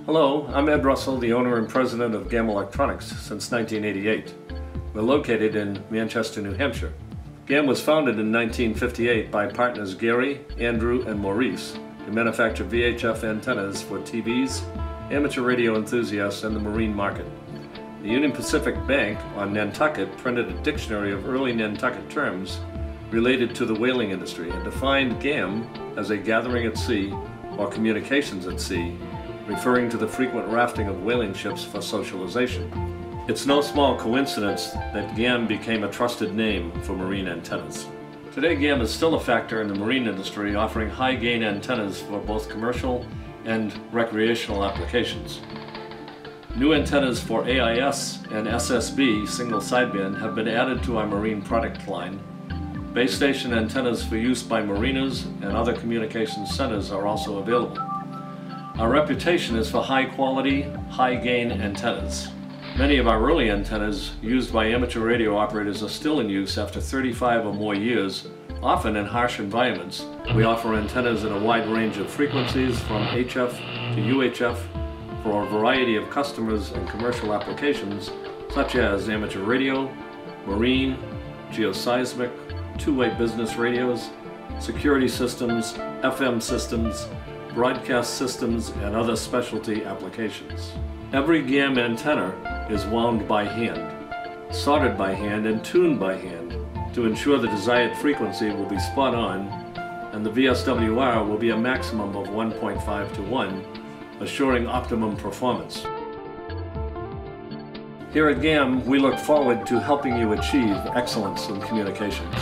Hello, I'm Ed Russell, the owner and president of GAM Electronics since 1988. We're located in Manchester, New Hampshire. GAM was founded in 1958 by partners Gary, Andrew, and Maurice to manufacture VHF antennas for TVs, amateur radio enthusiasts, and the marine market. The Union Pacific Bank on Nantucket printed a dictionary of early Nantucket terms related to the whaling industry and defined GAM as a gathering at sea or communications at sea, referring to the frequent rafting of whaling ships for socialization. It's no small coincidence that GAM became a trusted name for marine antennas. Today, GAM is still a factor in the marine industry, offering high-gain antennas for both commercial and recreational applications. New antennas for AIS and SSB single sideband have been added to our marine product line. Base station antennas for use by marinas and other communications centers are also available. Our reputation is for high-quality, high-gain antennas. Many of our early antennas used by amateur radio operators are still in use after 35 or more years, often in harsh environments. We offer antennas in a wide range of frequencies from HF to UHF for a variety of customers and commercial applications such as amateur radio, marine, geoseismic, two-way business radios, security systems, FM systems, broadcast systems, and other specialty applications. Every GAM antenna is wound by hand, soldered by hand, and tuned by hand to ensure the desired frequency will be spot on, and the VSWR will be a maximum of 1.5 to 1, assuring optimum performance. Here at GAM, we look forward to helping you achieve excellence in communications.